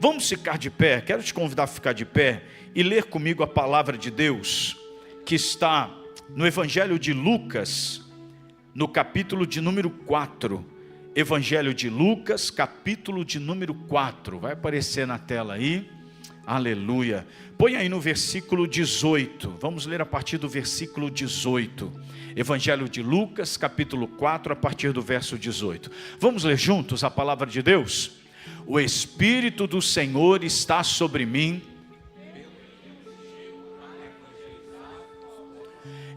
Vamos ficar de pé, quero te convidar a ficar de pé e ler comigo a palavra de Deus, que está no Evangelho de Lucas, no capítulo de número 4. Evangelho de Lucas, capítulo de número 4, vai aparecer na tela aí, aleluia. Põe aí no versículo 18, vamos ler a partir do versículo 18. Evangelho de Lucas, capítulo 4, a partir do verso 18. Vamos ler juntos a palavra de Deus? O Espírito do Senhor está sobre mim,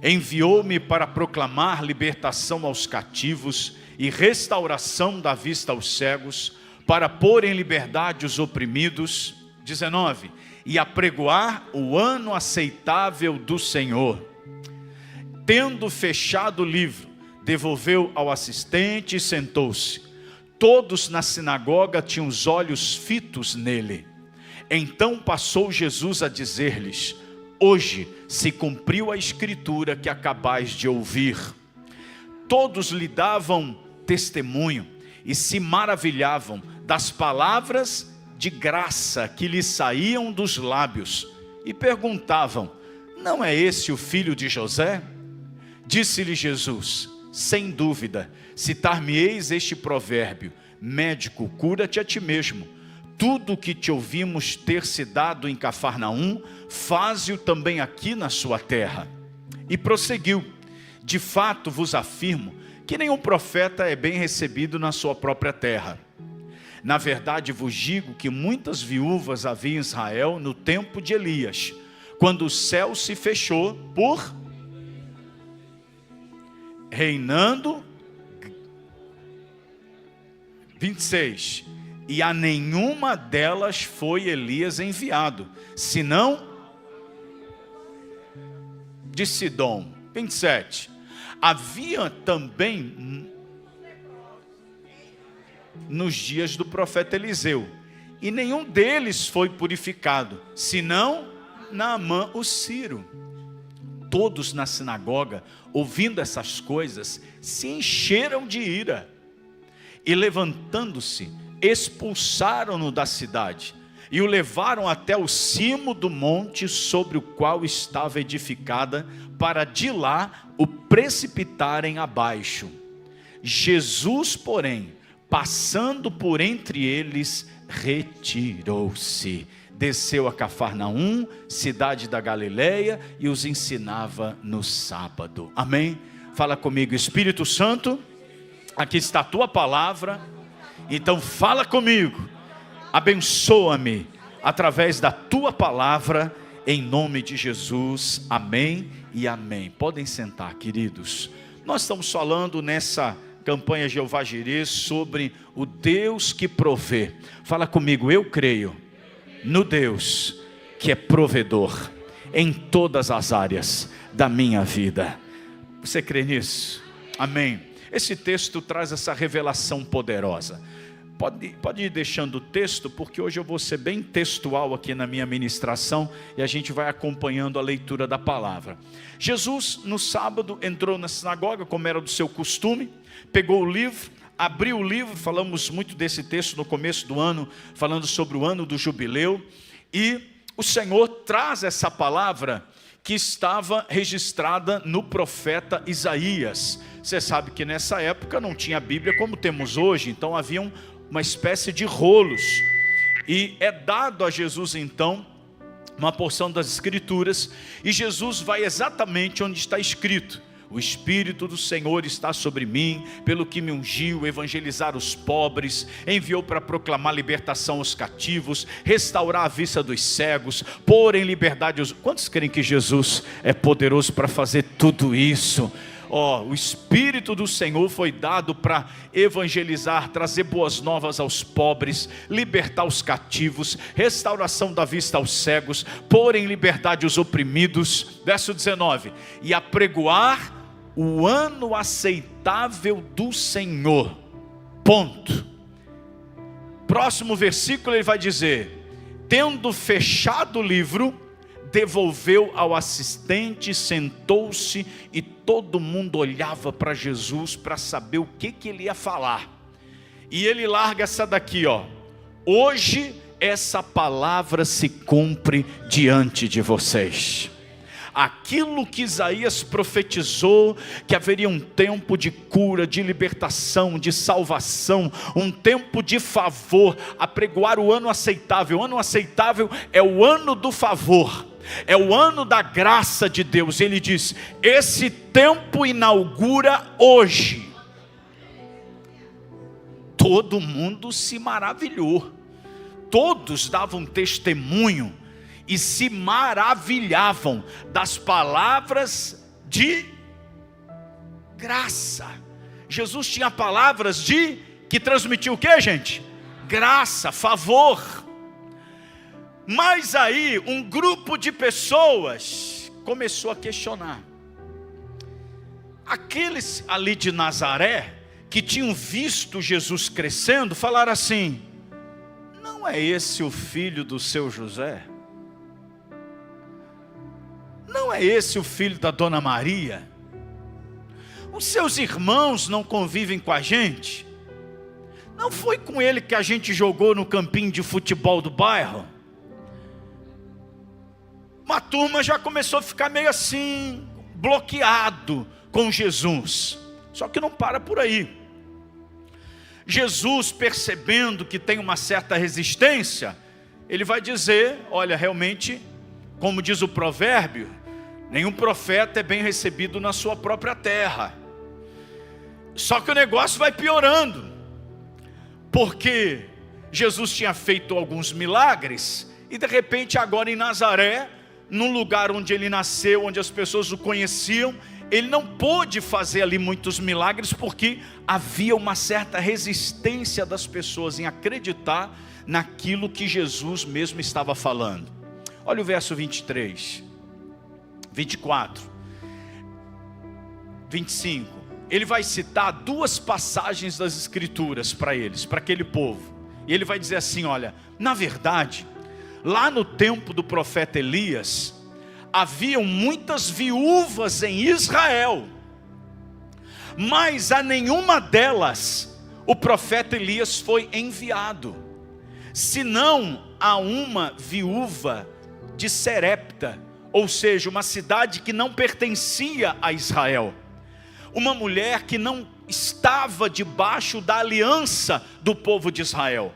enviou-me para proclamar libertação aos cativos e restauração da vista aos cegos, para pôr em liberdade os oprimidos. 19. E apregoar o ano aceitável do Senhor. Tendo fechado o livro, devolveu ao assistente e sentou-se. Todos na sinagoga tinham os olhos fitos nele. Então passou Jesus a dizer-lhes: hoje se cumpriu a escritura que acabais de ouvir. Todos lhe davam testemunho e se maravilhavam das palavras de graça que lhe saíam dos lábios, e perguntavam: não é esse o filho de José? Disse-lhe Jesus: sem dúvida, citar-me-eis este provérbio: médico, cura-te a ti mesmo. Tudo o que te ouvimos ter se dado em Cafarnaum, faze-o também aqui na sua terra. E prosseguiu: de fato vos afirmo que nenhum profeta é bem recebido na sua própria terra. Na verdade vos digo que muitas viúvas havia em Israel no tempo de Elias, quando o céu se fechou por reinando. 26. E a nenhuma delas foi Elias enviado, senão de Sidom. 27. Havia também nos dias do profeta Eliseu, e nenhum deles foi purificado, senão Naamã o sírio. Todos na sinagoga, ouvindo essas coisas, se encheram de ira, e levantando-se, expulsaram-no da cidade, e o levaram até o cimo do monte sobre o qual estava edificada, para de lá o precipitarem abaixo. Jesus, porém, passando por entre eles, retirou-se, desceu a Cafarnaum, cidade da Galileia, e os ensinava no sábado. Amém? Fala comigo: Espírito Santo, aqui está a tua palavra, então fala comigo, abençoa-me através da tua palavra, em nome de Jesus, amém e amém. Podem sentar, queridos. Nós estamos falando nessa campanha Jeová Jireh sobre o Deus que provê. Fala comigo: eu creio no Deus que é provedor em todas as áreas da minha vida. Você crê nisso? Amém. Esse texto traz essa revelação poderosa. Pode ir deixando o texto, porque hoje eu vou ser bem textual aqui na minha ministração, e a gente vai acompanhando a leitura da palavra. Jesus, no sábado, entrou na sinagoga, como era do seu costume, pegou o livro, abriu o livro. Falamos muito desse texto no começo do ano, falando sobre o ano do jubileu, e o Senhor traz essa palavra que estava registrada no profeta Isaías. Você sabe que nessa época não tinha Bíblia como temos hoje, então haviam uma espécie de rolos, e é dado a Jesus então uma porção das escrituras, e Jesus vai exatamente onde está escrito: o Espírito do Senhor está sobre mim, pelo que me ungiu evangelizar os pobres, enviou para proclamar libertação aos cativos, restaurar a vista dos cegos, pôr em liberdade os... Quantos creem que Jesus é poderoso para fazer tudo isso? O Espírito do Senhor foi dado para evangelizar, trazer boas novas aos pobres, libertar os cativos, restauração da vista aos cegos, pôr em liberdade os oprimidos. Verso 19: e apregoar o ano aceitável do Senhor. Ponto. Próximo versículo ele vai dizer: tendo fechado o livro, devolveu ao assistente, sentou-se, e todo mundo olhava para Jesus para saber o que ele ia falar. E ele larga essa daqui, hoje essa palavra se cumpre diante de vocês. Aquilo que Isaías profetizou, que haveria um tempo de cura, de libertação, de salvação, um tempo de favor, apregoar o ano aceitável. O ano aceitável é o ano do favor, é o ano da graça de Deus. Ele diz: esse tempo inaugura hoje. Todo mundo se maravilhou, todos davam testemunho e se maravilhavam das palavras de graça. Jesus tinha palavras que transmitiam o que, gente? Graça, favor. Mas aí um grupo de pessoas começou a questionar. Aqueles ali de Nazaré, que tinham visto Jesus crescendo, falaram assim: não é esse o filho do seu José? Não é esse o filho da dona Maria? Os seus irmãos não convivem com a gente? Não foi com ele que a gente jogou no campinho de futebol do bairro? Uma turma já começou a ficar meio assim, bloqueado com Jesus. Só que não para por aí. Jesus, percebendo que tem uma certa resistência, ele vai dizer: olha, realmente, como diz o provérbio, nenhum profeta é bem recebido na sua própria terra. Só que o negócio vai piorando, porque Jesus tinha feito alguns milagres, e de repente agora em Nazaré, num lugar onde ele nasceu, onde as pessoas o conheciam, ele não pôde fazer ali muitos milagres, porque havia uma certa resistência das pessoas em acreditar naquilo que Jesus mesmo estava falando. Olha o verso 23, 24, 25. Ele vai citar duas passagens das Escrituras para eles, para aquele povo. E ele vai dizer assim: olha, na verdade, lá no tempo do profeta Elias, haviam muitas viúvas em Israel, mas a nenhuma delas o profeta Elias foi enviado, senão a uma viúva de Serepta, ou seja, uma cidade que não pertencia a Israel, uma mulher que não estava debaixo da aliança do povo de Israel.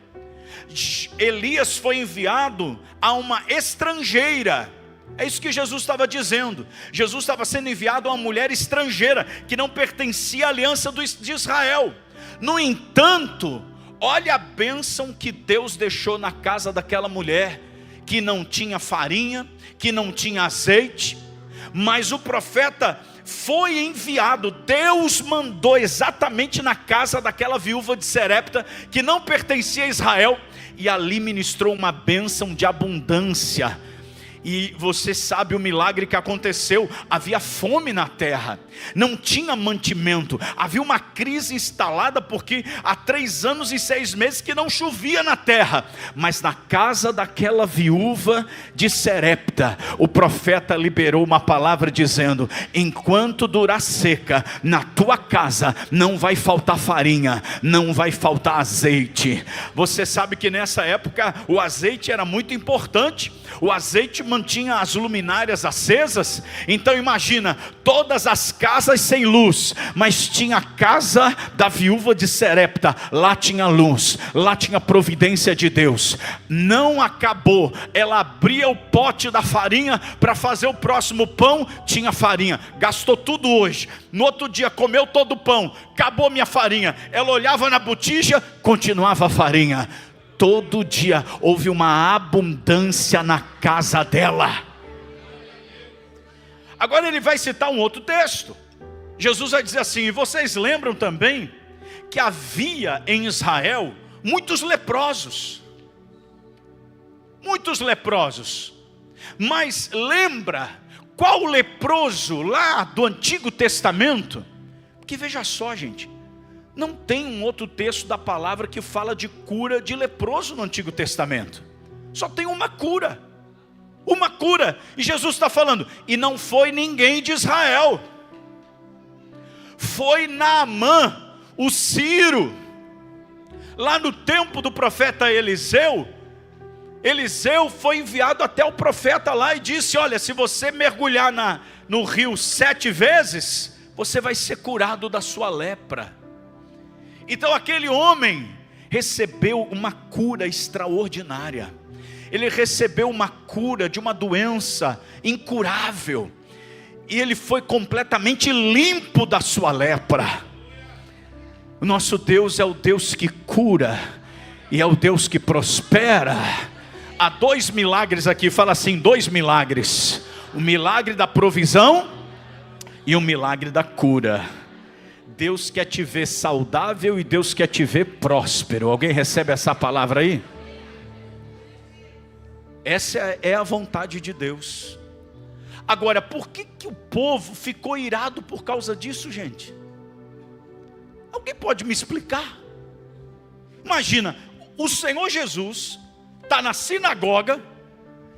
Elias foi enviado a uma estrangeira. É isso que Jesus estava dizendo. Jesus estava sendo enviado a uma mulher estrangeira, que não pertencia à aliança de Israel. No entanto, olha a bênção que Deus deixou na casa daquela mulher, que não tinha farinha, que não tinha azeite, mas o profeta foi enviado. Deus mandou exatamente na casa daquela viúva de Serepta, que não pertencia a Israel, e ali ministrou uma bênção de abundância. E você sabe o milagre que aconteceu. Havia fome na terra, não tinha mantimento, havia uma crise instalada, porque há 3 anos e 6 meses que não chovia na terra. Mas na casa daquela viúva de Serepta, o profeta liberou uma palavra dizendo: enquanto durar seca, na tua casa não vai faltar farinha, não vai faltar azeite. Você sabe que nessa época o azeite era muito importante. O azeite mantinha as luminárias acesas. Então imagina, todas as casas sem luz, mas tinha a casa da viúva de Serepta, lá tinha luz, lá tinha providência de Deus. Não acabou, ela abria o pote da farinha para fazer o próximo pão, tinha farinha, gastou tudo hoje. No outro dia comeu todo o pão, acabou minha farinha. Ela olhava na botija, continuava a farinha. Todo dia houve uma abundância na casa dela. Agora ele vai citar um outro texto. Jesus vai dizer assim: e vocês lembram também que havia em Israel muitos leprosos. Muitos leprosos. Mas lembra qual leproso lá do Antigo Testamento? Porque veja só, gente, não tem um outro texto da palavra que fala de cura de leproso no Antigo Testamento. Só tem uma cura. Uma cura. E Jesus está falando, e não foi ninguém de Israel. Foi Naamã, o Ciro. Lá no tempo do profeta Eliseu, Eliseu foi enviado até o profeta lá e disse: olha, se você mergulhar no rio 7 vezes, você vai ser curado da sua lepra. Então aquele homem recebeu uma cura extraordinária. Ele recebeu uma cura de uma doença incurável. E ele foi completamente limpo da sua lepra. O nosso Deus é o Deus que cura e é o Deus que prospera. Há 2 milagres aqui, fala assim, 2 milagres: o milagre da provisão e o milagre da cura. Deus quer te ver saudável e Deus quer te ver próspero. Alguém recebe essa palavra aí? Essa é a vontade de Deus. Agora, por que o povo ficou irado por causa disso, gente? Alguém pode me explicar? Imagina, o Senhor Jesus está na sinagoga,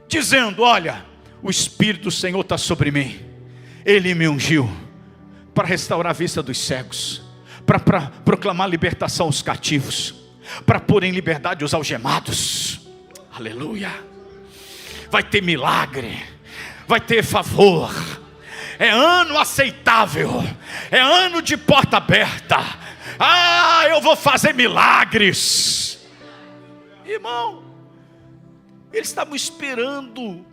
dizendo: olha, o Espírito do Senhor está sobre mim. Ele me ungiu para restaurar a vista dos cegos, para proclamar libertação aos cativos, para pôr em liberdade os algemados. Aleluia. Vai ter milagre, vai ter favor. É ano aceitável, é ano de porta aberta. Ah, eu vou fazer milagres. Irmão, eles estavam esperando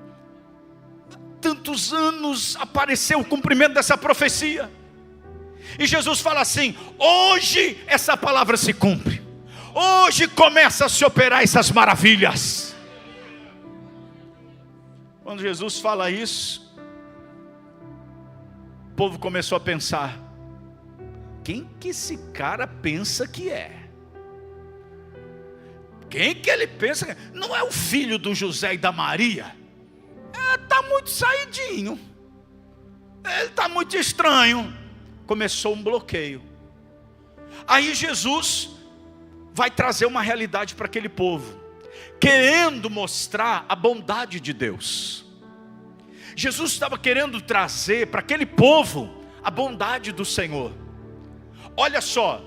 tantos anos aparecer o cumprimento dessa profecia. E Jesus fala assim: hoje essa palavra se cumpre. Hoje começa a se operar essas maravilhas. Quando Jesus fala isso, o povo começou a pensar: quem que esse cara pensa que é? Quem que ele pensa que é? Não é o filho do José e da Maria? Está muito saidinho, ele está muito estranho. Começou um bloqueio. Aí Jesus vai trazer uma realidade para aquele povo, querendo mostrar a bondade de Deus. Jesus estava querendo trazer para aquele povo a bondade do Senhor. Olha só,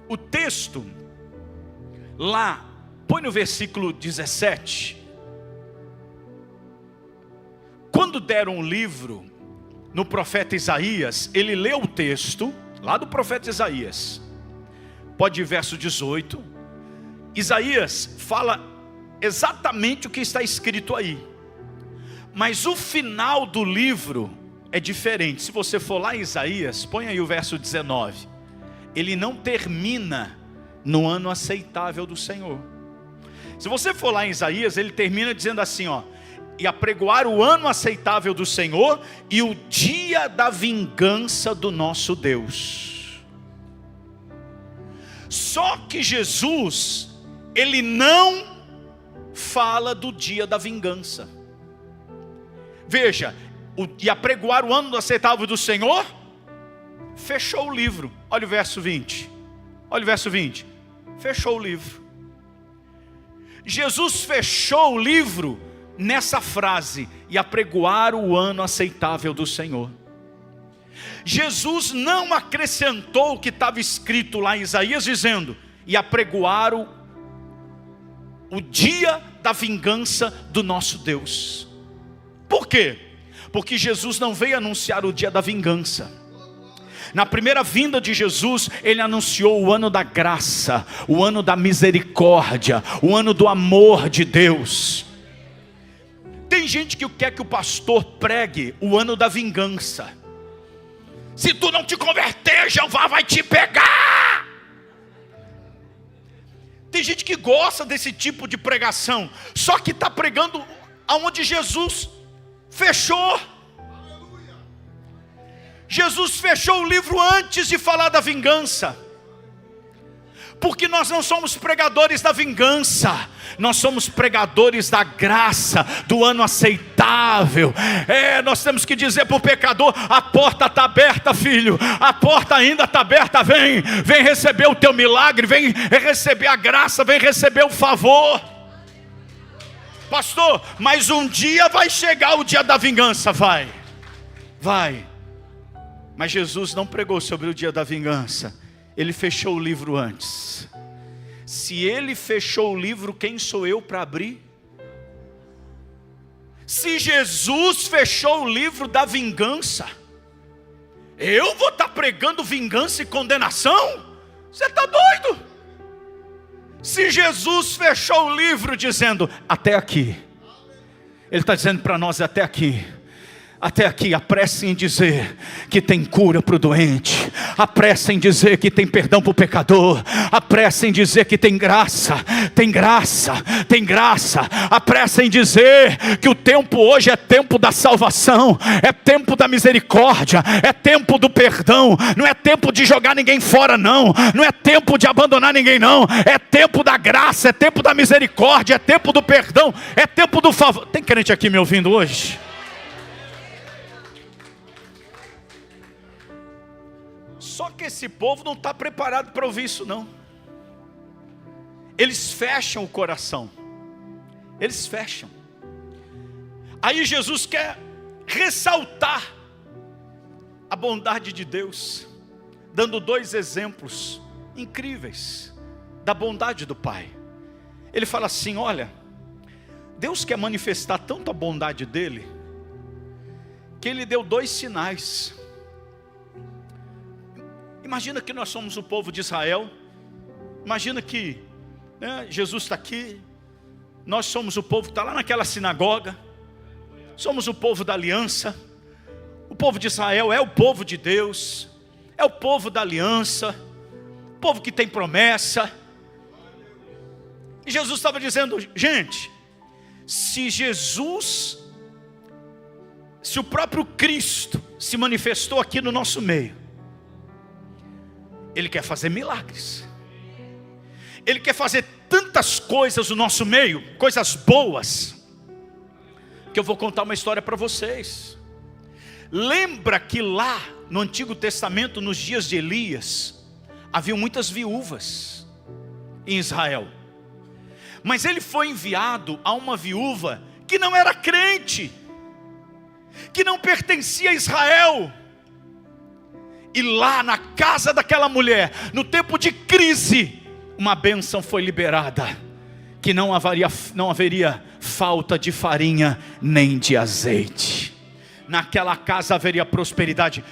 o texto lá, põe no versículo 17. Quando deram um livro no profeta Isaías, ele leu o texto lá do profeta Isaías. Pode ir verso 18. Isaías fala exatamente o que está escrito aí, mas o final do livro é diferente. Se você for lá em Isaías, põe aí o verso 19. Ele não termina no ano aceitável do Senhor. Se você for lá em Isaías, ele termina dizendo assim, ó: e apregoar o ano aceitável do Senhor e o dia da vingança do nosso Deus. Só que Jesus, ele não fala do dia da vingança. Veja, e apregoar o ano aceitável do Senhor, fechou o livro. Olha o verso 20. Olha o verso 20. Fechou o livro. Jesus fechou o livro nessa frase: e apregoar o ano aceitável do Senhor. Jesus não acrescentou o que estava escrito lá em Isaías, dizendo: e apregoar o dia da vingança do nosso Deus. Por quê? Porque Jesus não veio anunciar o dia da vingança. Na primeira vinda de Jesus, ele anunciou o ano da graça, o ano da misericórdia, o ano do amor de Deus. Tem gente que quer que o pastor pregue o ano da vingança. Se tu não te converter, Jeová vai te pegar. Tem gente que gosta desse tipo de pregação, só que está pregando aonde Jesus fechou. Jesus fechou o livro antes de falar da vingança. Porque nós não somos pregadores da vingança, nós somos pregadores da graça, do ano aceitável. Nós temos que dizer para o pecador: a porta está aberta, filho, a porta ainda está aberta, vem receber o teu milagre, vem receber a graça, vem receber o favor. Pastor, mas um dia vai chegar o dia da vingança, vai. Mas Jesus não pregou sobre o dia da vingança. Ele fechou o livro antes. Se ele fechou o livro, quem sou eu para abrir? Se Jesus fechou o livro da vingança, eu vou estar pregando vingança e condenação? Você está doido? Se Jesus fechou o livro dizendo, até aqui, Ele está dizendo para nós, até aqui. Até aqui, apressem em dizer que tem cura para o doente, apressem em dizer que tem perdão para o pecador, apressem em dizer que tem graça, tem graça, tem graça, apressem em dizer que o tempo hoje é tempo da salvação, é tempo da misericórdia, é tempo do perdão, não é tempo de jogar ninguém fora não, não é tempo de abandonar ninguém não, é tempo da graça, é tempo da misericórdia, é tempo do perdão, é tempo do favor. Tem crente aqui me ouvindo hoje? Só que esse povo não está preparado para ouvir isso não. Eles fecham o coração. Eles fecham. Aí Jesus quer ressaltar a bondade de Deus, dando 2 exemplos incríveis da bondade do Pai. Ele fala assim, olha, Deus quer manifestar tanto a bondade dele, que Ele deu 2 sinais. Imagina que nós somos o povo de Israel. Imagina que Jesus está aqui. Nós somos o povo que está lá naquela sinagoga. Somos o povo da aliança. O povo de Israel é o povo de Deus. É o povo da aliança. O povo que tem promessa. E Jesus estava dizendo, gente, se o próprio Cristo se manifestou aqui no nosso meio, Ele quer fazer milagres. Ele quer fazer tantas coisas no nosso meio, coisas boas, que eu vou contar uma história para vocês. Lembra que lá no Antigo Testamento, nos dias de Elias, havia muitas viúvas em Israel. Mas ele foi enviado a uma viúva que não era crente, que não pertencia a Israel. E lá na casa daquela mulher, no tempo de crise, uma bênção foi liberada, que não haveria falta de farinha nem de azeite. Naquela casa haveria prosperidade.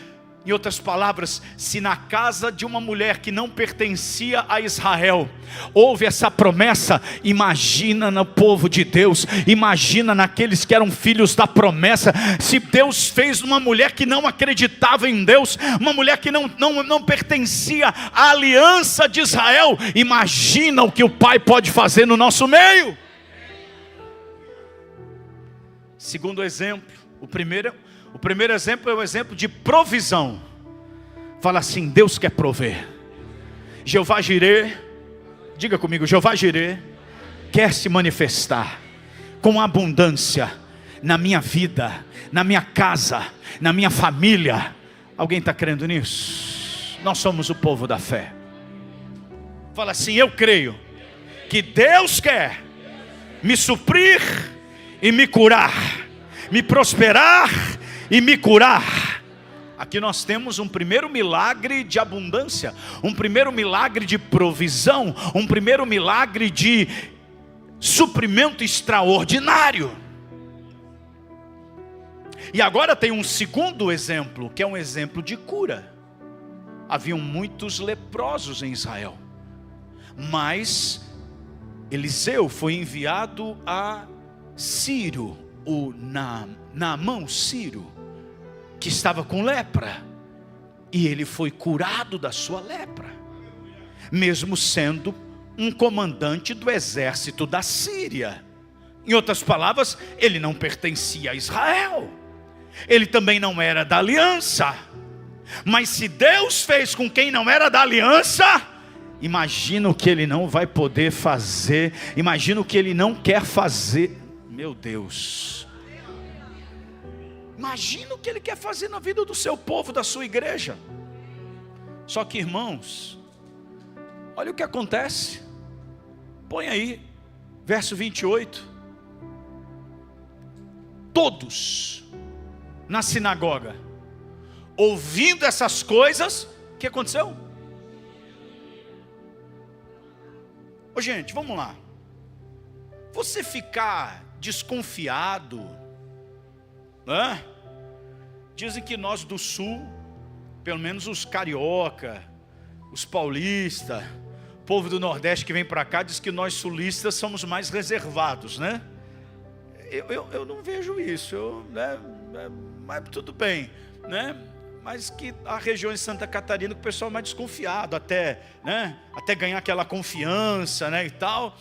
Em outras palavras, se na casa de uma mulher que não pertencia a Israel houve essa promessa, imagina no povo de Deus, imagina naqueles que eram filhos da promessa. Se Deus fez uma mulher que não acreditava em Deus, uma mulher que não pertencia à aliança de Israel, imagina o que o Pai pode fazer no nosso meio. Segundo exemplo, o primeiro exemplo é o exemplo de provisão. Fala assim, Deus quer prover. Jeová Jirê, diga comigo, Jeová Jirê quer se manifestar com abundância na minha vida, na minha casa, na minha família. Alguém está crendo nisso? Nós somos o povo da fé. Fala assim, eu creio que Deus quer me suprir e me curar, me prosperar e me curar. Aqui nós temos um primeiro milagre de abundância, um primeiro milagre de provisão, um primeiro milagre de suprimento extraordinário. E agora tem um segundo exemplo, que é um exemplo de cura. Haviam muitos leprosos em Israel, mas Eliseu foi enviado a Ciro, o Naamã, Ciro, que estava com lepra, e ele foi curado da sua lepra, mesmo sendo um comandante do exército da Síria. Em outras palavras, ele não pertencia a Israel, ele também não era da aliança. Mas se Deus fez com quem não era da aliança, imagina o que ele não vai poder fazer, imagina o que ele não quer fazer. Meu Deus, imagina o que Ele quer fazer na vida do seu povo, da sua igreja. Só que, irmãos, olha o que acontece. Põe aí, verso 28. Todos na sinagoga, ouvindo essas coisas, o que aconteceu? Ô gente, vamos lá. Você ficar desconfiado né? Dizem que nós do sul, pelo menos os carioca, os paulistas, o povo do Nordeste que vem para cá, diz que nós sulistas somos mais reservados, né? Eu não vejo isso, né? Mas tudo bem, né? Mas que a região de Santa Catarina, que o pessoal é mais desconfiado, até, né? Até ganhar aquela confiança, né? E tal.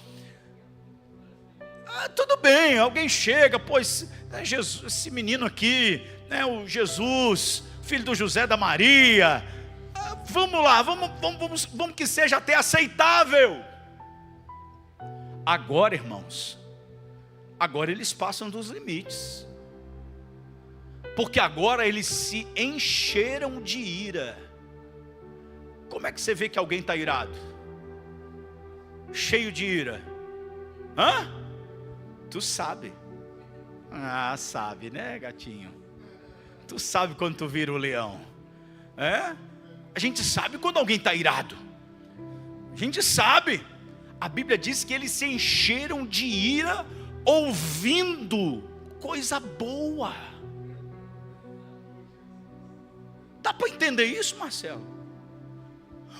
Tudo bem, alguém chega, pois Jesus, esse menino aqui, né? O Jesus, filho do José da Maria. Vamos lá, vamos que seja até aceitável. Agora, irmãos, agora eles passam dos limites, porque agora eles se encheram de ira. Como é que você vê que alguém está irado? Cheio de ira. Tu sabe. Sabe, né, gatinho? Tu sabe quando tu vira o leão. A gente sabe quando alguém está irado. A gente sabe. A Bíblia diz que eles se encheram de ira ouvindo coisa boa. Dá para entender isso, Marcelo?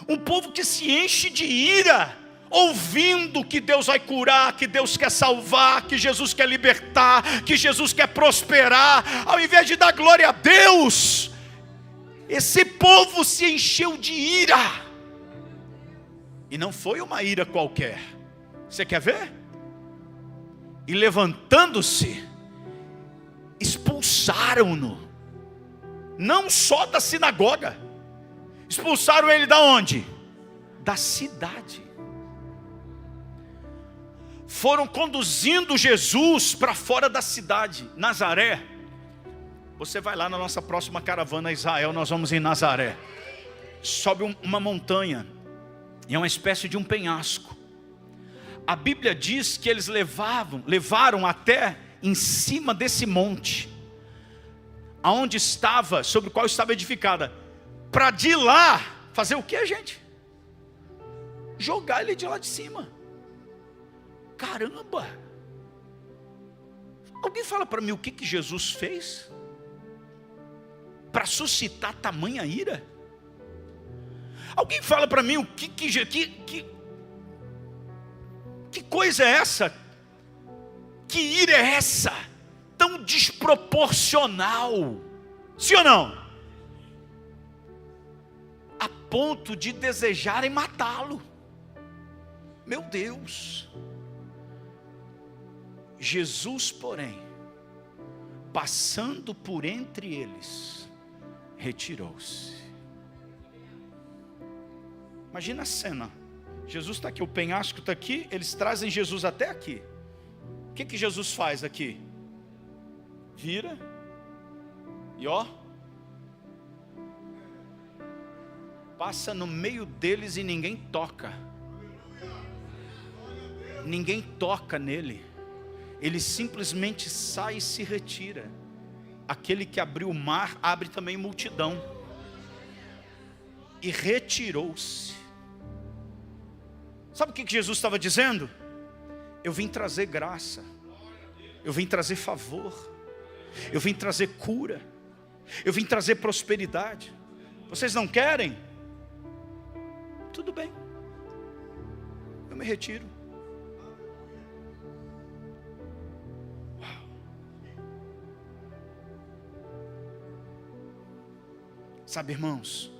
Um povo que se enche de ira, ouvindo que Deus vai curar, que Deus quer salvar, que Jesus quer libertar, que Jesus quer prosperar, ao invés de dar glória a Deus, esse povo se encheu de ira. E não foi uma ira qualquer. Você quer ver? E levantando-se, expulsaram-no. Não só da sinagoga. Expulsaram ele da onde? Da cidade. Foram conduzindo Jesus para fora da cidade, Nazaré. Você vai lá na nossa próxima caravana a Israel, nós vamos em Nazaré. Sobe uma montanha, e é uma espécie de um penhasco. A Bíblia diz que eles levaram até em cima desse monte, aonde estava, sobre o qual estava edificada, para de lá, fazer o que, gente? Jogar ele de lá de cima. Caramba! Alguém fala para mim o que Jesus fez para suscitar tamanha ira? Alguém fala para mim o que coisa é essa? Que ira é essa? Tão desproporcional. Sim ou não? A ponto de desejarem matá-lo. Meu Deus. Jesus, porém, passando por entre eles, retirou-se. Imagina a cena. Jesus está aqui, o penhasco está aqui, eles trazem Jesus até aqui. O que Jesus faz aqui? Vira e passa no meio deles e ninguém toca. Ninguém toca nele. Ele simplesmente sai e se retira. Aquele que abriu o mar, abre também multidão. E retirou-se. Sabe o que Jesus estava dizendo? Eu vim trazer graça. Eu vim trazer favor. Eu vim trazer cura. Eu vim trazer prosperidade. Vocês não querem? Tudo bem. Eu me retiro. Sabe, irmãos,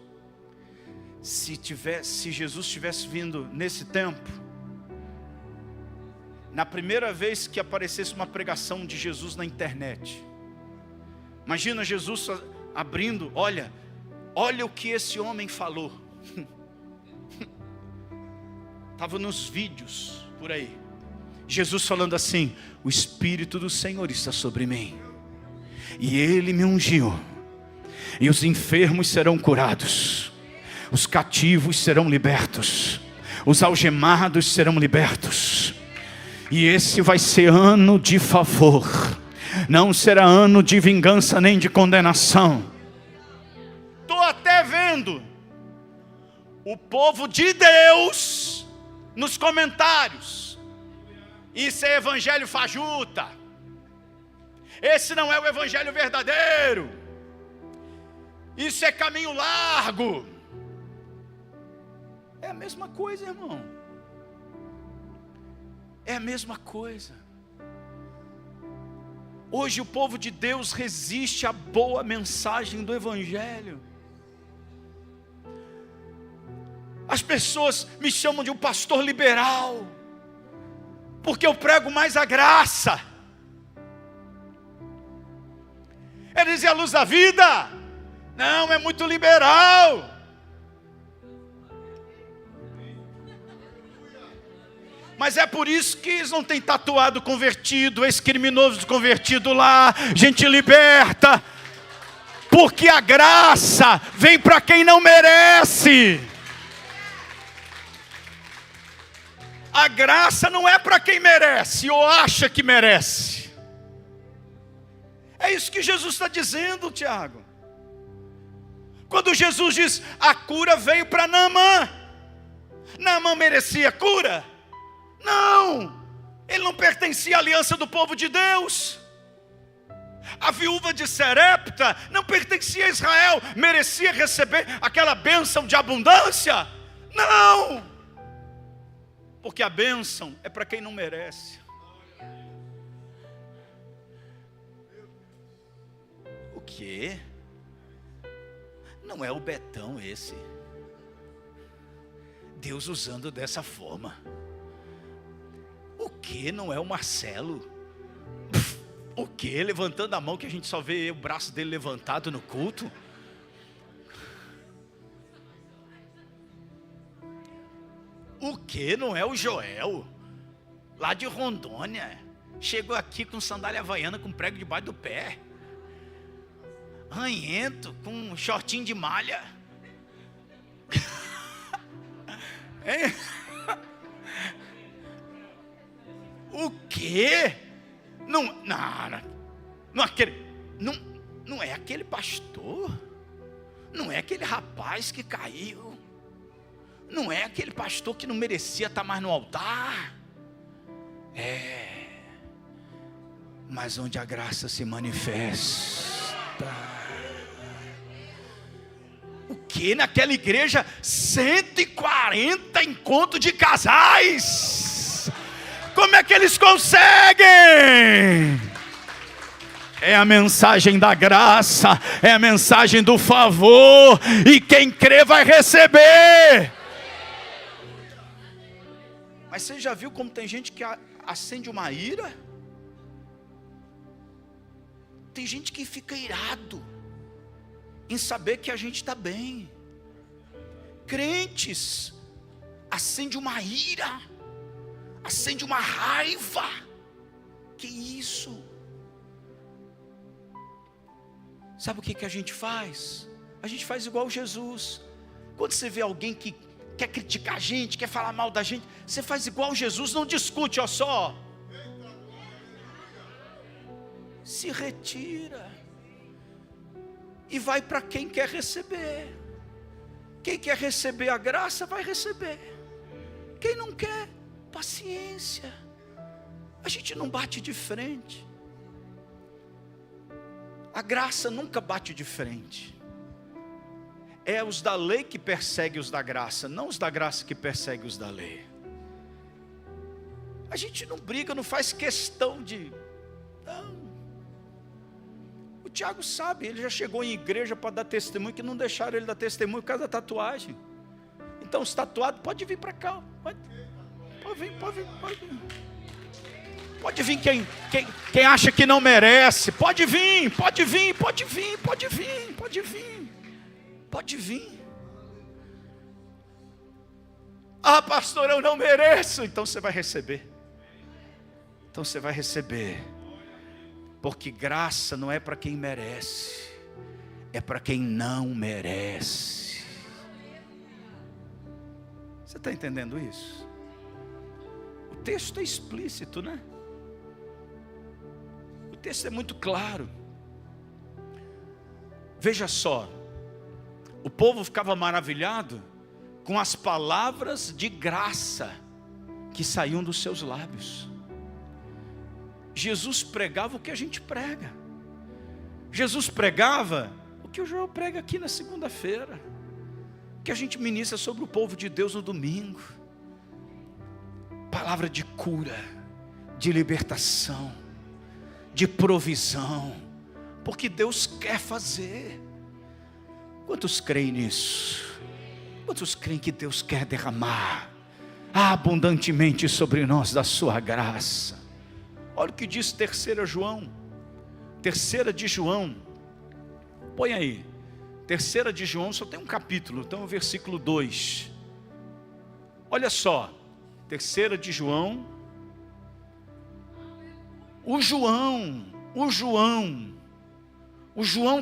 se Jesus tivesse vindo nesse tempo, na primeira vez que aparecesse uma pregação de Jesus na internet, imagina Jesus abrindo, olha o que esse homem falou. Estava nos vídeos por aí, Jesus falando assim: o Espírito do Senhor está sobre mim, e Ele me ungiu, e os enfermos serão curados, os cativos serão libertos, os algemados serão libertos. E esse vai ser ano de favor, não será ano de vingança nem de condenação. Estou até vendo o povo de Deus nos comentários: isso é evangelho fajuta, Esse não é o evangelho verdadeiro. Isso é caminho largo. É a mesma coisa, irmão. É a mesma coisa. Hoje o povo de Deus resiste à boa mensagem do evangelho. As pessoas me chamam de um pastor liberal, porque eu prego mais a graça. Eles dizem a luz da vida. Não, é muito liberal. Mas é por isso que eles não têm tatuado convertido, ex-criminoso convertido lá, gente liberta. Porque a graça vem para quem não merece. A graça não é para quem merece ou acha que merece. É isso que Jesus está dizendo, Tiago. Quando Jesus diz, a cura veio para Naamã. Naamã merecia cura? Não, ele não pertencia à aliança do povo de Deus. A viúva de Serepta não pertencia a Israel, merecia receber aquela bênção de abundância? Não, porque a bênção é para quem não merece. O quê? Não é o Betão esse. Deus usando dessa forma. O que? Não é o Marcelo? O que? Levantando a mão que a gente só vê o braço dele levantado no culto? O que? Não é o Joel? Lá de Rondônia. Chegou aqui com sandália havaiana com prego debaixo do pé. Ranhento, com um shortinho de malha. Hein? O quê? Não é aquele pastor? Não é aquele rapaz que caiu? Não é aquele pastor que não merecia estar mais no altar? É. Mas onde a graça se manifesta. O que? Naquela igreja 140 encontros de casais. Como é que eles conseguem? É a mensagem da graça, é a mensagem do favor, e quem crê vai receber. Mas você já viu como tem gente que acende uma ira? Tem gente que fica irado em saber que a gente está bem. Crentes acende uma ira, acende uma raiva. Que isso? Sabe o que a gente faz? A gente faz igual Jesus. Quando você vê alguém que quer criticar a gente, quer falar mal da gente, você faz igual Jesus, não discute, ó só. Se retira e vai para quem quer receber. Quem quer receber a graça vai receber. Quem não quer, paciência. A gente não bate de frente. A graça nunca bate de frente. É os da lei que perseguem os da graça, não os da graça que perseguem os da lei. A gente não briga, não faz questão de... Não. O Tiago sabe, ele já chegou em igreja para dar testemunho, que não deixaram ele dar testemunho por causa da tatuagem. Então os tatuados, pode vir para cá. Pode vir. Pode vir quem acha que não merece. Pode vir. Ah, pastor, eu não mereço. Então você vai receber. Porque graça não é para quem merece, é para quem não merece. Você está entendendo isso? O texto é explícito, né? O texto é muito claro. Veja só, o povo ficava maravilhado com as palavras de graça que saíam dos seus lábios. Jesus pregava o que a gente prega. Jesus pregava o que o Joel prega aqui na segunda-feira, que a gente ministra sobre o povo de Deus no domingo. Palavra de cura, de libertação, de provisão, porque Deus quer fazer. Quantos creem nisso? Quantos creem que Deus quer derramar abundantemente sobre nós da sua graça? Olha o que diz 3 João. 3 de João. Põe aí. 3 de João só tem um capítulo, então o versículo 2. Olha só. 3 de João. O João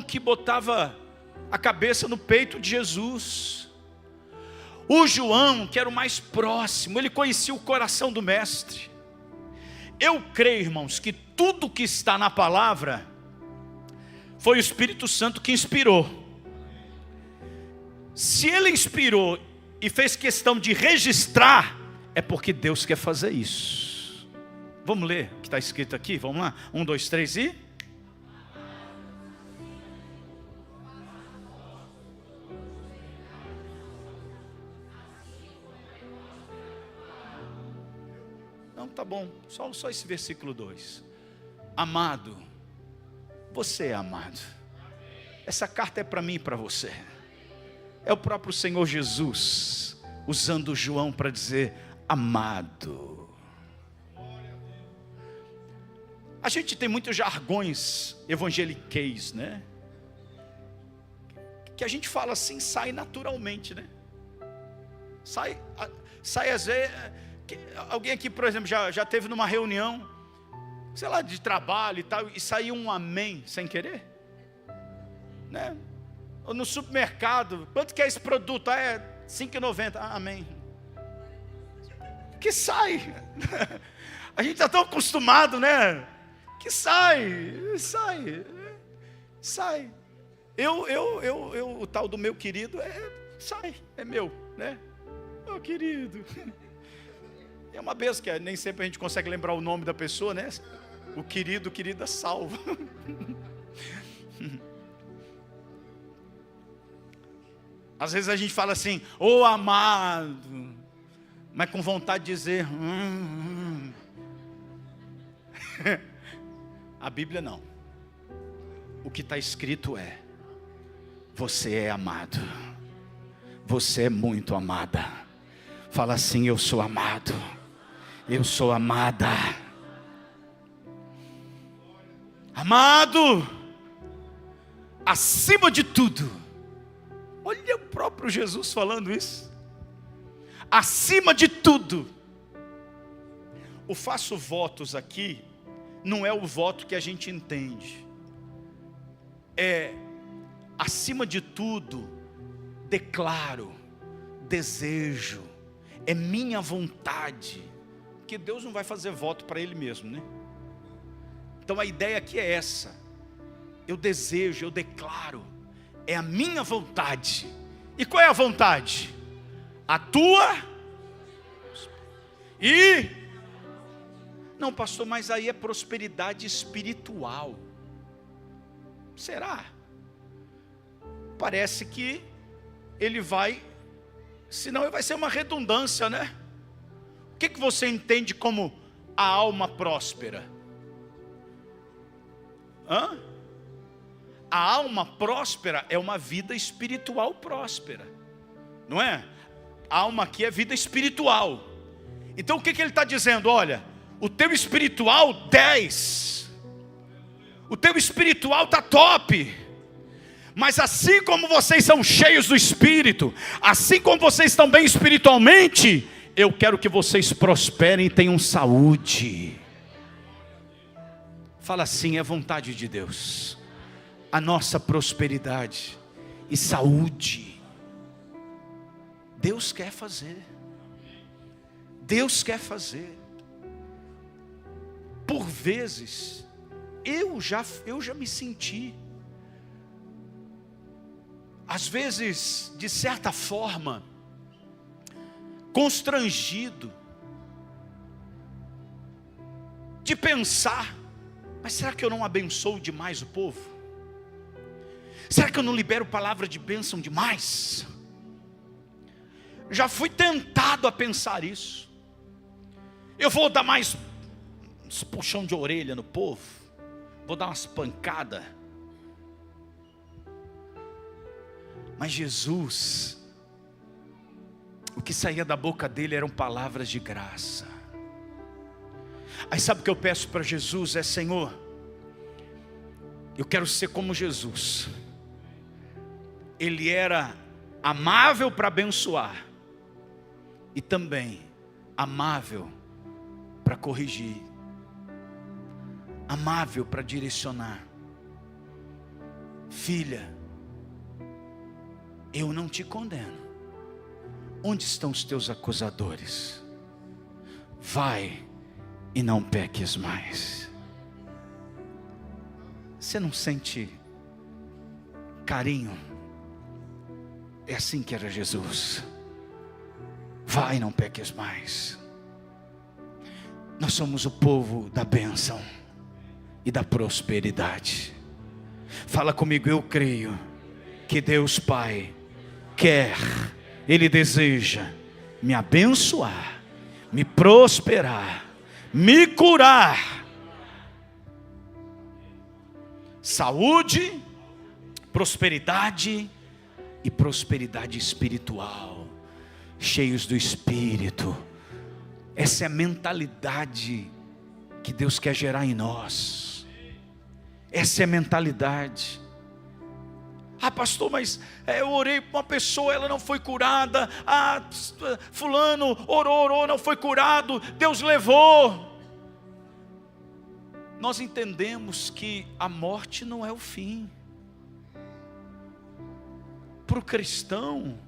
que botava a cabeça no peito de Jesus. O João que era o mais próximo, ele conhecia o coração do mestre. Eu creio, irmãos, que tudo que está na palavra foi o Espírito Santo que inspirou. Se ele inspirou e fez questão de registrar, é porque Deus quer fazer isso. Vamos ler o que está escrito aqui? Vamos lá? 1, 2, 3 e... Não, tá bom, só esse versículo 2. Amado, você é amado. Essa carta é para mim e para você. É o próprio Senhor Jesus usando João para dizer amado. A gente tem muitos jargões evangeliqueis, né? Que a gente fala assim, sai naturalmente, né? Sai às vezes. Alguém aqui, por exemplo, já teve numa reunião, sei lá, de trabalho e tal, e saiu um amém sem querer, né? Ou no supermercado, quanto que é esse produto? É R$5,90, amém. Que sai. A gente está tão acostumado, né? Que sai. O tal do meu querido sai, é meu, né? Meu querido. É uma benção que nem sempre a gente consegue lembrar o nome da pessoa, né? O querido, querida, salva. Às vezes a gente fala assim, ô amado, mas com vontade de dizer, A Bíblia não. O que está escrito é, você é amado, você é muito amada. Fala assim, eu sou amado, eu sou amada. Amado, acima de tudo. Olha o próprio Jesus falando isso. Acima de tudo. O faço votos aqui, não é o voto que a gente entende. É, acima de tudo, declaro, desejo, é minha vontade. Porque Deus não vai fazer voto para Ele mesmo, né? Então a ideia aqui é essa. Eu desejo, eu declaro, é a minha vontade. E qual é a vontade? A tua? E? Não, pastor, mas aí é prosperidade espiritual. Será? Parece que ele vai, senão vai ser uma redundância, né? O que você entende como a alma próspera? A alma próspera é uma vida espiritual próspera, não é? A alma aqui é vida espiritual. Então o que ele está dizendo? Olha, o teu espiritual 10, o teu espiritual está top, mas assim como vocês são cheios do Espírito, assim como vocês estão bem espiritualmente, eu quero que vocês prosperem e tenham saúde. Fala assim, é vontade de Deus, a nossa prosperidade e saúde. Deus quer fazer. Deus quer fazer. Por vezes, eu já me senti, às vezes, de certa forma, constrangido, de pensar Mas será que eu não abençoo demais o povo? Será que eu não libero palavra de bênção demais? Já fui tentado a pensar isso. Eu vou dar mais uns puxão de orelha no povo, vou dar umas pancadas. Mas Jesus, o que saía da boca dele eram palavras de graça. Aí sabe o que eu peço para Jesus? Senhor, eu quero ser como Jesus. Ele era amável para abençoar e também amável para corrigir, amável para direcionar. Filha, eu não te condeno. Onde estão os teus acusadores? Vai e não peques mais. Você não sente carinho? É assim que era Jesus. Vai e não peques mais. Nós somos o povo da bênção e da prosperidade. Fala comigo, eu creio que Deus Pai quer, Ele deseja me abençoar, me prosperar, me curar. Saúde, prosperidade e prosperidade espiritual, cheios do Espírito. Essa é a mentalidade que Deus quer gerar em nós. Essa é a mentalidade. Pastor, mas eu orei para uma pessoa, ela não foi curada. Fulano orou, não foi curado. Deus levou. Nós entendemos que a morte não é o fim. Para o cristão,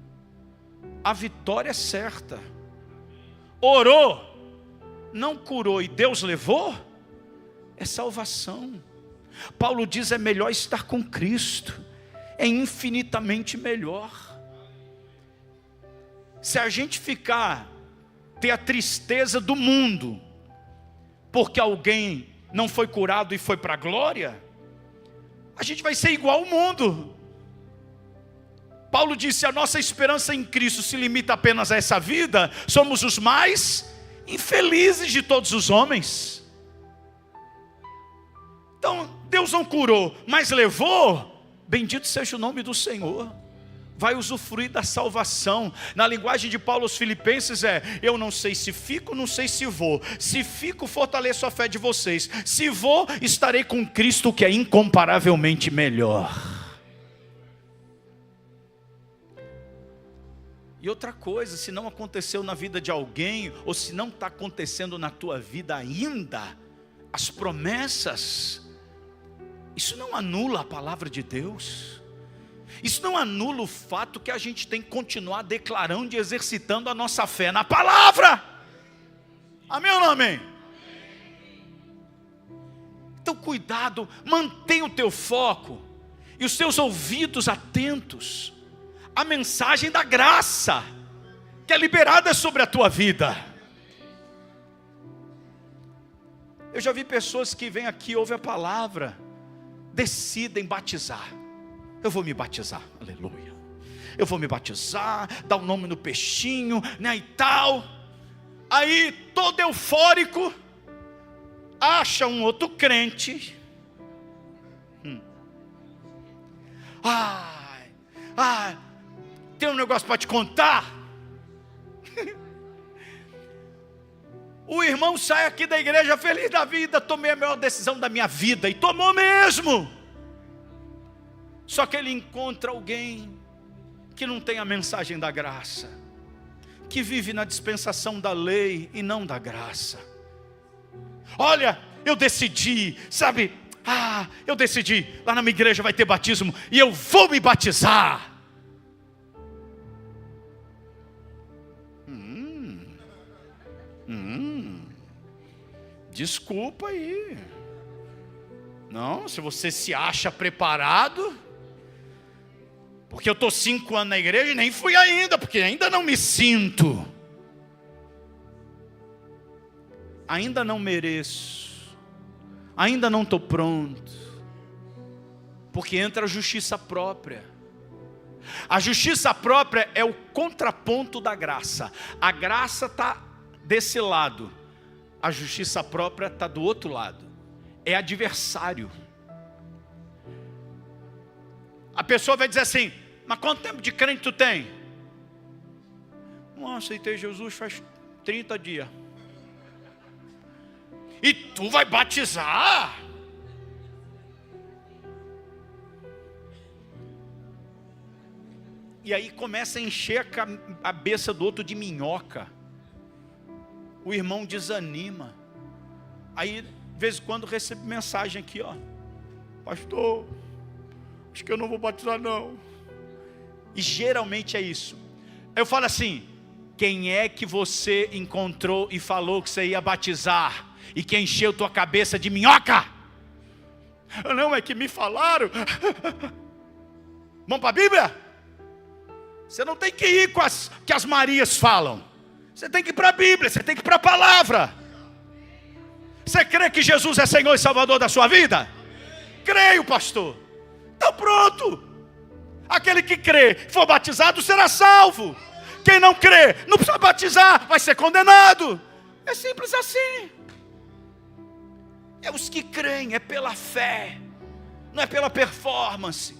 a vitória é certa. Orou, não curou e Deus levou, é salvação. Paulo diz, é melhor estar com Cristo, é infinitamente melhor. Se a gente ter a tristeza do mundo, porque alguém não foi curado e foi para a glória, a gente vai ser igual ao mundo. Paulo disse, a nossa esperança em Cristo se limita apenas a essa vida, somos os mais infelizes de todos os homens. Então, Deus não curou, mas levou, bendito seja o nome do Senhor. Vai usufruir da salvação. Na linguagem de Paulo aos Filipenses eu não sei se fico, não sei se vou. Se fico, fortaleço a fé de vocês. Se vou, estarei com Cristo, que é incomparavelmente melhor. E outra coisa, se não aconteceu na vida de alguém, ou se não está acontecendo na tua vida ainda, as promessas, isso não anula a palavra de Deus. Isso não anula o fato que a gente tem que continuar declarando e exercitando a nossa fé na palavra. Amém ou não amém? Então cuidado, mantenha o teu foco e os teus ouvidos atentos à mensagem da graça que é liberada sobre a tua vida. Eu já vi pessoas que vêm aqui, ouvem a palavra, decidem batizar. Eu vou me batizar, aleluia. Eu vou me batizar, dar o nome no peixinho, né, e tal. Aí, todo eufórico, acha um outro crente. Tem um negócio para te contar. O irmão sai aqui da igreja feliz da vida, tomei a maior decisão da minha vida, e tomou mesmo. Só que ele encontra alguém que não tem a mensagem da graça, que vive na dispensação da lei e não da graça. Olha, eu decidi, sabe? Eu decidi, lá na minha igreja vai ter batismo, e eu vou me batizar. Desculpa aí. Não, se você se acha preparado, porque eu estou 5 anos na igreja e nem fui ainda, porque ainda não me sinto, ainda não mereço, Ainda não estou pronto. Porque entra a justiça própria. A justiça própria é o contraponto da graça. A graça está desse lado. A justiça própria está do outro lado. É adversário. A pessoa vai dizer assim: mas quanto tempo de crente tu tem? Não, aceitei Jesus faz 30 dias. E tu vai batizar? E aí começa a encher a cabeça do outro de minhoca. O irmão desanima. Aí, de vez em quando, recebe mensagem aqui, ó: pastor, acho que eu não vou batizar não. E geralmente é isso. Eu falo assim: quem é que você encontrou e falou que você ia batizar? E que encheu tua cabeça de minhoca? Não, é que me falaram. Vamos para a Bíblia? Você não tem que ir com as que as Marias falam. Você tem que ir para a Bíblia, você tem que ir para a palavra. Você crê que Jesus é Senhor e Salvador da sua vida? Creio, pastor. Então pronto. Aquele que crê, for batizado, será salvo. Quem não crê, não precisa batizar, vai ser condenado. É simples assim. É os que creem, é pela fé. Não é pela performance.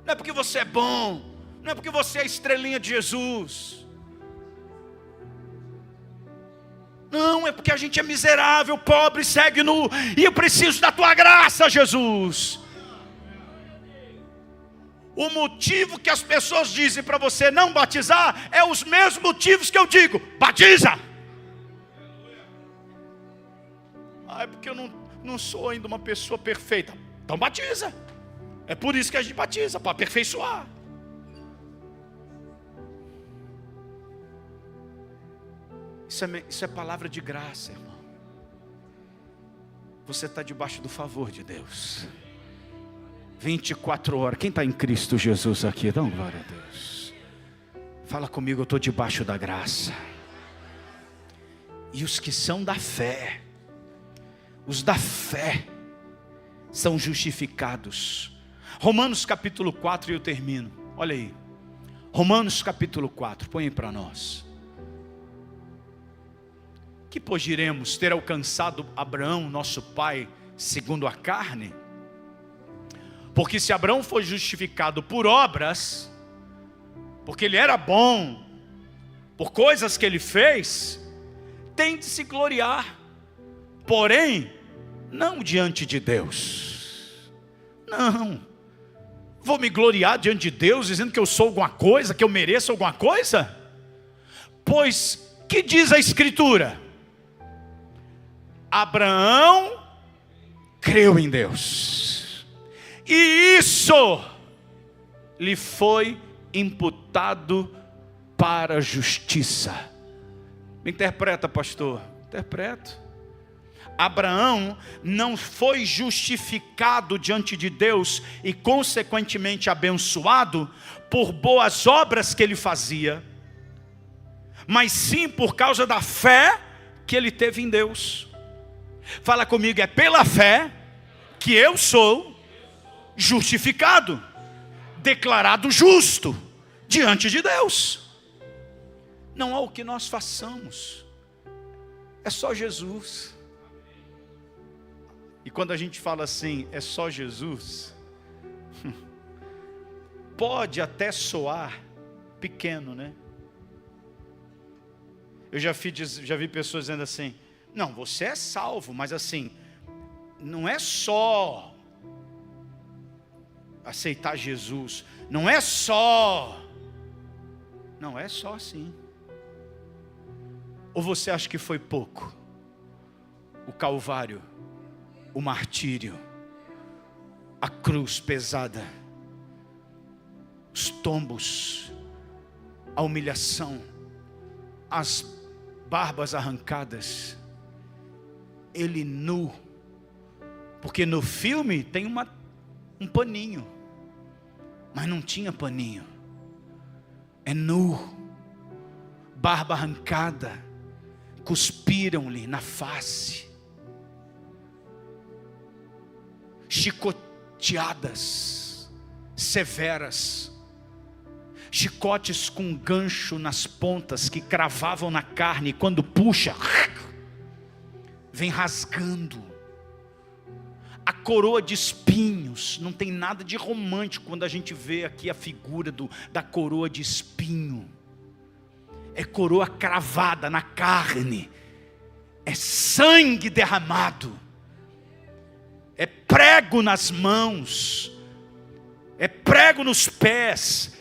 Não é porque você é bom. Não é porque você é a estrelinha de Jesus. Não, é porque a gente é miserável, pobre, segue nu. E eu preciso da tua graça, Jesus. O motivo que as pessoas dizem para você não batizar é os mesmos motivos que eu digo: batiza. Ah, é porque eu não sou ainda uma pessoa perfeita. Então batiza. É por isso que a gente batiza, para aperfeiçoar. Isso é palavra de graça, irmão. Você está debaixo do favor de Deus. 24 horas. Quem está em Cristo Jesus aqui? Dá uma glória a Deus. Fala comigo, eu estou debaixo da graça. E os que são da fé, os da fé, são justificados. Romanos capítulo 4, e eu termino. Olha aí. Romanos capítulo 4, põe aí para nós. Que pois diremos ter alcançado Abraão, nosso pai, segundo a carne? Porque se Abraão foi justificado por obras, porque ele era bom, por coisas que ele fez, tem de se gloriar, porém, não diante de Deus. Não, vou me gloriar diante de Deus, dizendo que eu sou alguma coisa, que eu mereço alguma coisa? Pois, que diz a Escritura? Abraão creu em Deus, e isso lhe foi imputado para a justiça. Me interpreta, pastor. Interpreto. Abraão não foi justificado diante de Deus e consequentemente abençoado por boas obras que ele fazia, mas sim por causa da fé que ele teve em Deus. Fala comigo, é pela fé que eu sou justificado, declarado justo diante de Deus. Não há o que nós façamos, é só Jesus. E quando a gente fala assim, é só Jesus, pode até soar pequeno, né? Eu já vi pessoas dizendo assim: não, você é salvo, mas assim, não é só aceitar Jesus, não é só assim. Ou você acha que foi pouco? O Calvário, o martírio, a cruz pesada, os tombos, a humilhação, as barbas arrancadas, ele nu, porque no filme tem um paninho, mas não tinha paninho, é nu, barba arrancada, cuspiram-lhe na face. chicoteadas severas, chicotes com gancho nas pontas que cravavam na carne, e quando puxa, vem rasgando. A coroa de espinhos, não tem nada de romântico quando a gente vê aqui a figura da coroa de espinho. É coroa cravada na carne, é sangue derramado, é prego nas mãos, é prego nos pés,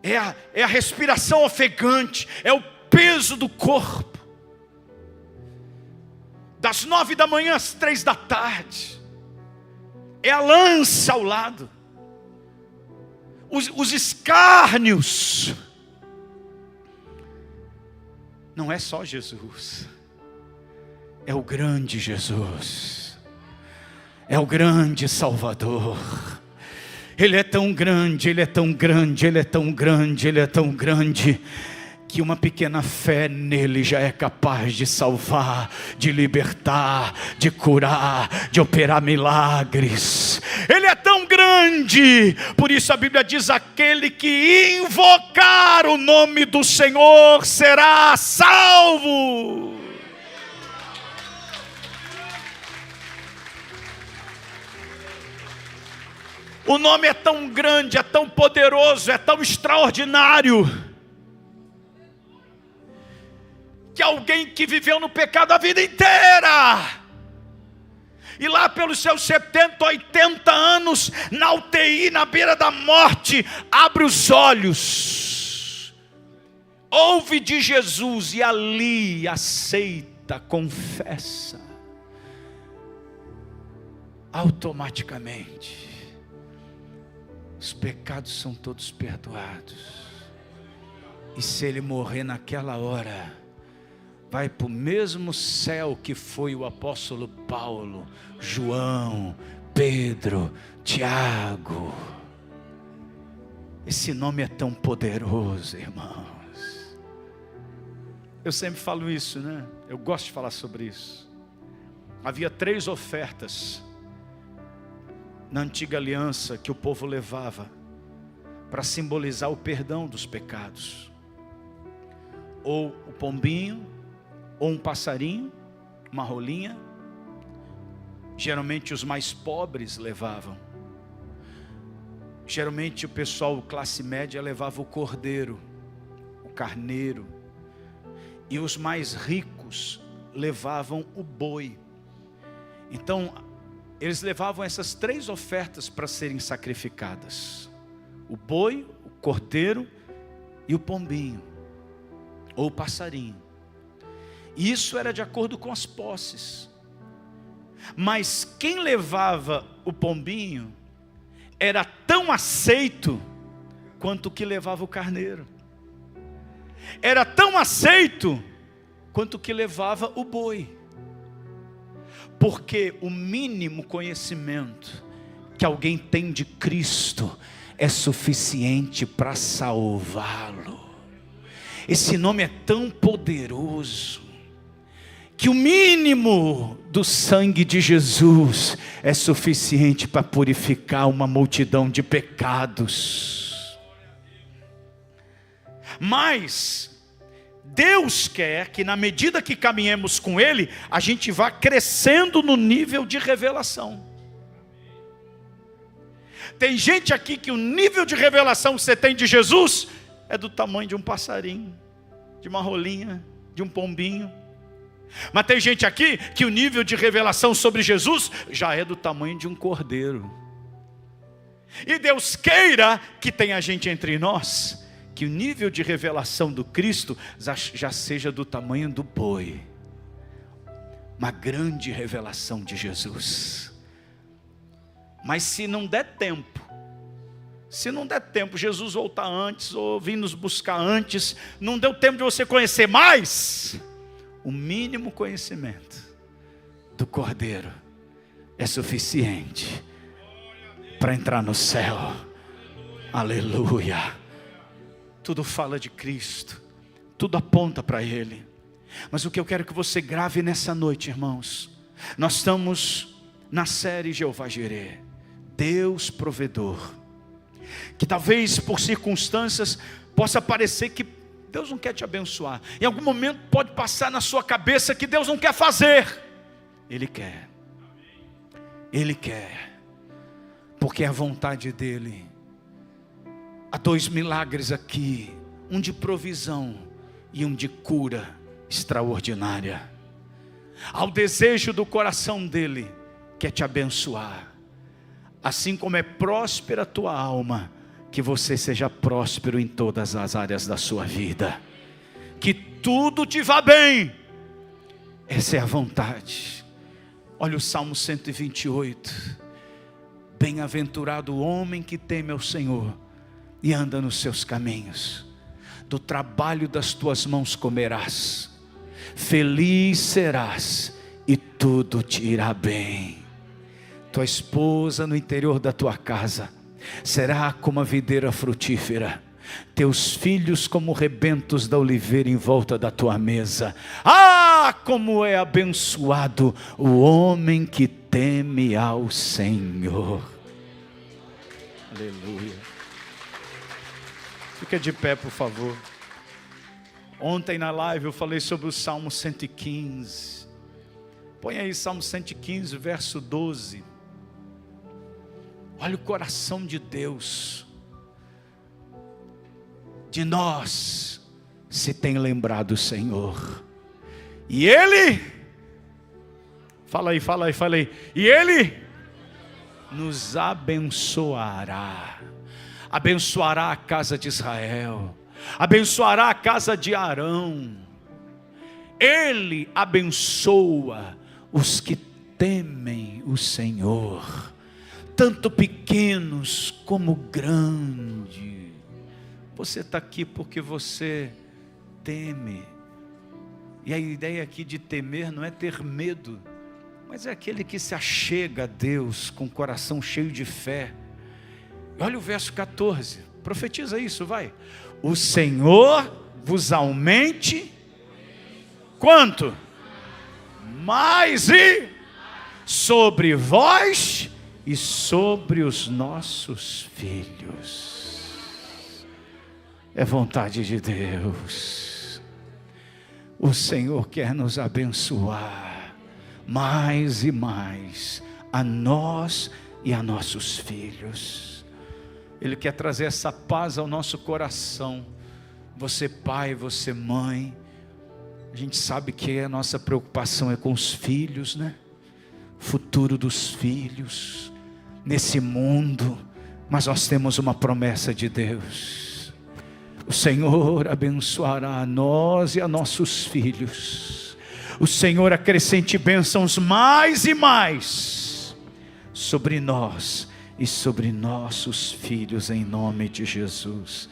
é a respiração ofegante, é o peso do corpo. Das 9 da manhã às 3 da tarde, é a lança ao lado, os escárnios. Não é só Jesus, é o grande Jesus, é o grande Salvador. Ele é tão grande, Ele é tão grande, Ele é tão grande, Ele é tão grande, que uma pequena fé nele já é capaz de salvar, de libertar, de curar, de operar milagres. Ele é tão grande, por isso a Bíblia diz: aquele que invocar o nome do Senhor será salvo. O nome é tão grande, é tão poderoso, é tão extraordinário, que alguém que viveu no pecado a vida inteira, e lá pelos seus 70, 80 anos, na UTI, na beira da morte, abre os olhos, ouve de Jesus e ali aceita, confessa, automaticamente os pecados são todos perdoados. E se ele morrer naquela hora, vai para o mesmo céu que foi o apóstolo Paulo, João, Pedro, Tiago. Esse nome é tão poderoso, irmãos. Eu sempre falo isso, né? Eu gosto de falar sobre isso. Havia 3 ofertas na antiga aliança que o povo levava para simbolizar o perdão dos pecados: ou o pombinho, ou um passarinho, uma rolinha. Geralmente os mais pobres levavam. Geralmente o pessoal classe média levava o cordeiro, o carneiro. E os mais ricos levavam o boi. Então eles levavam essas 3 ofertas para serem sacrificadas: o boi, o cordeiro e o pombinho, ou o passarinho. Isso era de acordo com as posses. Mas quem levava o pombinho era tão aceito quanto o que levava o carneiro. Era tão aceito quanto o que levava o boi. Porque o mínimo conhecimento que alguém tem de Cristo é suficiente para salvá-lo. Esse nome é tão poderoso que o mínimo do sangue de Jesus é suficiente para purificar uma multidão de pecados. Mas Deus quer que na medida que caminhemos com Ele, a gente vá crescendo no nível de revelação. Tem gente aqui que o nível de revelação que você tem de Jesus é do tamanho de um passarinho, de uma rolinha, de um pombinho. Mas tem gente aqui que o nível de revelação sobre Jesus já é do tamanho de um cordeiro. E Deus queira que tenha gente entre nós que o nível de revelação do Cristo já seja do tamanho do boi. Uma grande revelação de Jesus. Mas se não der tempo, Jesus voltar antes, ou vir nos buscar antes, não deu tempo de você conhecer mais, o mínimo conhecimento do Cordeiro é suficiente para entrar no céu. Aleluia. Tudo fala de Cristo, tudo aponta para Ele. Mas o que eu quero que você grave nessa noite, irmãos, Nós estamos na série Jeová Jireh, Deus provedor, que talvez por circunstâncias possa parecer que Deus não quer te abençoar. Em algum momento pode passar na sua cabeça que Deus não quer fazer. Ele quer. Ele quer. Porque é a vontade dEle. Há 2 milagres aqui. Um de provisão e um de cura extraordinária. Há o desejo do coração dEle, que é te abençoar. Assim como é próspera a tua alma, que você seja próspero em todas as áreas da sua vida. Que tudo te vá bem. Essa é a vontade. Olha o Salmo 128. Bem-aventurado o homem que teme ao Senhor e anda nos seus caminhos. Do trabalho das tuas mãos comerás. Feliz serás e tudo te irá bem. Tua esposa no interior da tua casa será como a videira frutífera, teus filhos como rebentos da oliveira em volta da tua mesa. Ah, como é abençoado o homem que teme ao Senhor. Aleluia. Fica de pé, por favor. Ontem na live eu falei sobre o Salmo 115. Põe aí Salmo 115, verso 12. Olha o coração de Deus. De nós se tem lembrado o Senhor. E Ele, fala aí. E Ele nos abençoará. Abençoará a casa de Israel. Abençoará a casa de Arão. Ele abençoa os que temem o Senhor, tanto pequenos como grandes. Você está aqui porque você teme. E a ideia aqui de temer não é ter medo, mas é aquele que se achega a Deus com o coração cheio de fé. Olha o verso 14, profetiza isso, vai. O Senhor vos aumente, quanto? Mais e sobre vós e sobre os nossos filhos. É vontade de Deus. O Senhor quer nos abençoar mais e mais, a nós e a nossos filhos. Ele quer trazer essa paz ao nosso coração. Você pai, você mãe, a gente sabe que a nossa preocupação é com os filhos, né? Futuro dos filhos, nesse mundo, mas nós temos uma promessa de Deus. O Senhor abençoará a nós e a nossos filhos. O Senhor acrescente bênçãos mais e mais sobre nós e sobre nossos filhos, em nome de Jesus.